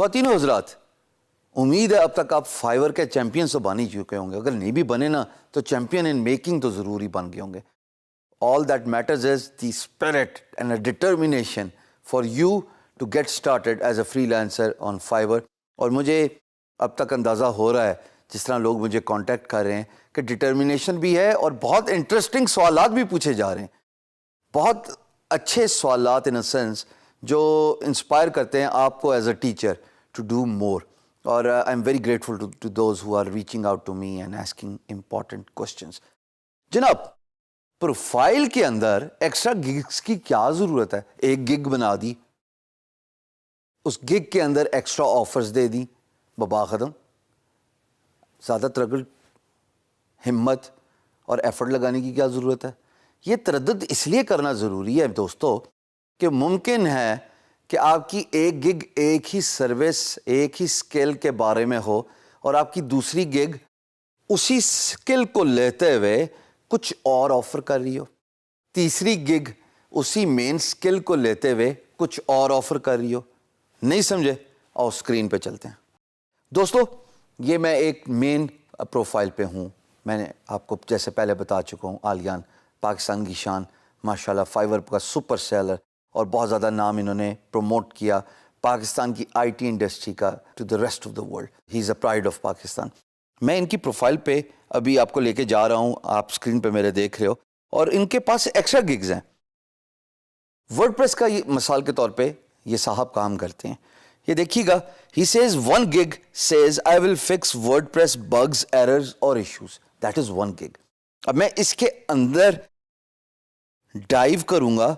ख्वातीनो हजरात, उम्मीद है अब तक आप फाइवर के चैंपियन तो बन ही चुके होंगे। अगर नहीं भी बने ना तो चैंपियन इन मेकिंग तो ज़रूर ही बन गए होंगे। All that matters is the spirit and a determination for you to get started as a freelancer on Fiverr. और मुझे अब तक अंदाज़ा हो रहा है जिस तरह लोग मुझे कांटेक्ट कर रहे हैं कि डिटर्मिनेशन भी है और बहुत इंटरेस्टिंग सवालात भी पूछे जा रहे हैं, बहुत अच्छे सवालात इन अ सेंस जो इंस्पायर करते हैं आपको as a teacher to do more. और I am very grateful to those who are reaching out to me and asking important questions. जनाब, प्रोफाइल के अंदर एक्स्ट्रा गिग्स की क्या ज़रूरत है? एक गिग बना दी, उस गिग के अंदर एक्स्ट्रा ऑफर्स दे दी, बबा ख़त्म। ज़्यादा तरगड़, हिम्मत और एफर्ट लगाने की क्या ज़रूरत है? ये तरद्दुद इसलिए करना ज़रूरी है दोस्तों कि मुमकिन है कि आपकी एक गिग एक ही सर्विस, एक ही स्किल के बारे में हो और आपकी दूसरी गिग उसी स्किल को लेते हुए कुछ और ऑफ़र कर रही हो, तीसरी गिग उसी मेन स्किल को लेते हुए कुछ और ऑफ़र कर रही हो। नहीं समझे? और स्क्रीन पे चलते हैं दोस्तों। ये मैं एक मेन प्रोफाइल पे हूँ। मैंने आपको जैसे पहले बता चुका हूँ, आलियान पाकिस्तान की शान, माशाल्लाह फाइवर का सुपर सेलर, और बहुत ज़्यादा नाम इन्होंने प्रमोट किया पाकिस्तान की आईटी इंडस्ट्री का to the rest of the world. He is a pride of Pakistan. मैं इनकी प्रोफाइल पे अभी आपको लेके जा रहा हूँ, आप स्क्रीन पे मेरे देख रहे हो, और इनके पास एक्स्ट्रा गिग्स हैं। वर्डप्रेस का ये मिसाल के तौर पे ये साहब काम करते हैं। ये देखिएगा, he says one gig says I will fix WordPress bugs, errors और issues. That is one gig. अब मैं इसके अंदर डाइव करूंगा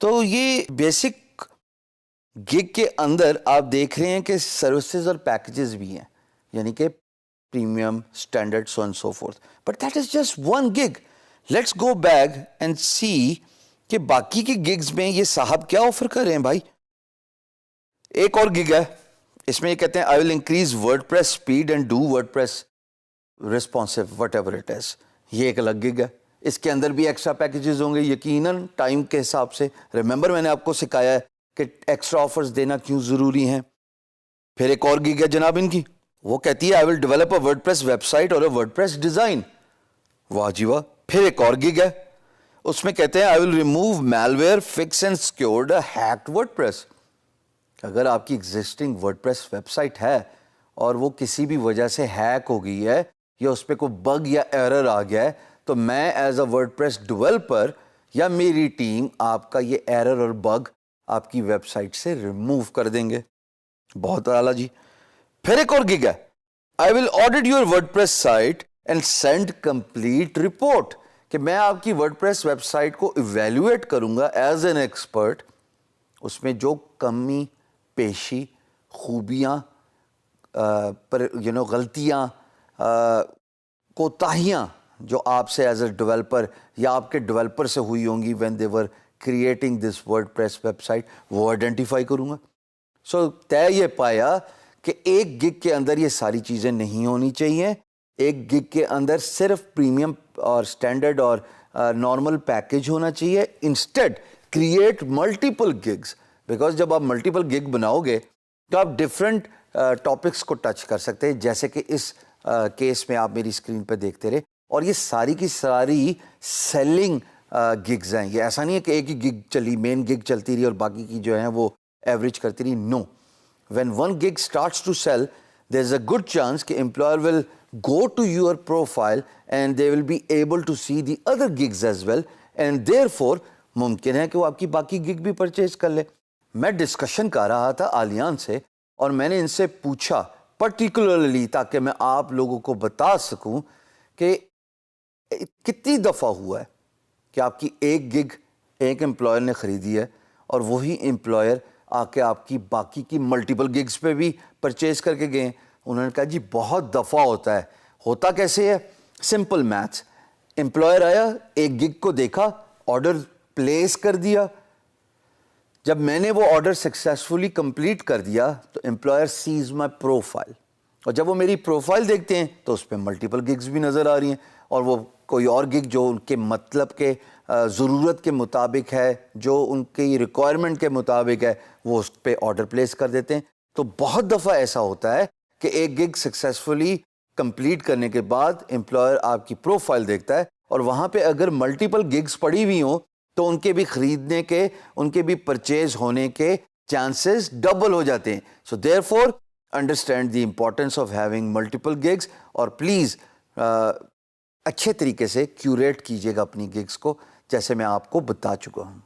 तो ये बेसिक गिग के अंदर आप देख रहे हैं कि सर्विसेज और पैकेजेस भी हैं, यानी कि premium, standard, so and so forth. But that is just one gig. Let's go back and see कि बाकी के गिग्स में ये साहब क्या ऑफर कर रहे हैं भाई। एक और गिग है, इसमें ये कहते हैं I will increase WordPress speed and do WordPress responsive what ever it is. ये एक अलग गिग है, इसके अंदर भी एक्स्ट्रा पैकेजेस होंगे यकीनन टाइम के हिसाब से। रिमेंबर मैंने आपको सिखाया है कि एक्स्ट्रा ऑफर्स देना क्यों ज़रूरी हैं। फिर एक और गिग है जनाब इनकी, वो कहती है I will develop a WordPress website और अ वर्डप्रेस डिज़ाइन। वाह जी वाह। फिर एक और गिग है, उसमें कहते हैं I will remove malware, fix and secured a hacked WordPress. अगर आपकी एग्जिस्टिंग वर्डप्रेस वेबसाइट है और वो किसी भी वजह से हैक हो गई है या उस पर कोई बग या एरर आ गया है, तो मैं एज अ वर्डप्रेस डेवलपर या मेरी टीम आपका ये एरर और बग आपकी वेबसाइट से रिमूव कर देंगे। बहुत आला जी। फिर एक और गिग है, I will audit your WordPress site and send complete report, कि मैं आपकी वर्डप्रेस वेबसाइट को इवेल्युएट करूंगा एज एन एक्सपर्ट, उसमें जो कमी पेशी, खूबियाँ, पर गलतियाँ, कोताहियाँ जो आपसे एज अ डेवलपर या आपके डेवलपर से हुई होंगी when they were creating this WordPress website, वो आइडेंटिफाई करूँगा। सो तय ये पाया कि एक गिग के अंदर ये सारी चीज़ें नहीं होनी चाहिए। एक गिग के अंदर सिर्फ प्रीमियम और स्टैंडर्ड और नॉर्मल पैकेज होना चाहिए। Instead create multiple gigs, because जब आप मल्टीपल गिग बनाओगे तो आप डिफरेंट टॉपिक्स को टच कर सकते हैं, जैसे कि इस केस में आप मेरी स्क्रीन पर देखते रहे। और ये सारी की सारी सेलिंग गिग्स हैं। ये ऐसा नहीं है कि एक ही गिग चली, मेन गिग चलती रही और बाकी की जो है वो एवरेज करती रही। No, when one gig starts to sell, there's a good chance कि employer will go to your profile and they will be able to see the other gigs as well, and therefore मुमकिन है कि वो आपकी बाकी gig भी purchase कर ले। मैं डिस्कशन कर रहा था आलियान से और मैंने इनसे पूछा पर्टिकुलरली ताकि मैं आप लोगों को बता सकूं कि कितनी दफ़ा हुआ है कि आपकी एक गिग एक एम्प्लॉयर ने ख़रीदी है और वही एम्प्लॉयर आके आपकी बाकी की मल्टीपल गिग्स पे भी परचेज करके गए। उन्होंने कहा जी बहुत दफ़ा होता है। होता कैसे है? Simple maths. एम्प्लॉयर आया, एक गिग को देखा, ऑर्डर प्लेस कर दिया। जब मैंने वो ऑर्डर सक्सेसफुली कंप्लीट कर दिया तो एम्प्लॉयर सीज माई प्रोफाइल, और जब वो मेरी प्रोफाइल देखते हैं तो उस पर मल्टीपल गिग्स भी नज़र आ रही हैं, और वो कोई और गिग जो उनके मतलब के ज़रूरत के मुताबिक है, जो उनकी रिक्वायरमेंट के मुताबिक है, वो उस पर ऑर्डर प्लेस कर देते हैं। तो बहुत दफ़ा ऐसा होता है कि एक गिग सक्सेसफुली कंप्लीट करने के बाद एम्प्लॉयर आपकी प्रोफाइल देखता है और वहाँ पे अगर मल्टीपल गिग्स पड़ी हुई हों तो उनके भी खरीदने के, उनके भी परचेज होने के चांसेस डबल हो जाते हैं. So therefore understand the importance of having multiple gigs और प्लीज़ अच्छे तरीके से क्यूरेट कीजिएगा अपनी गिग्स को, जैसे मैं आपको बता चुका हूँ.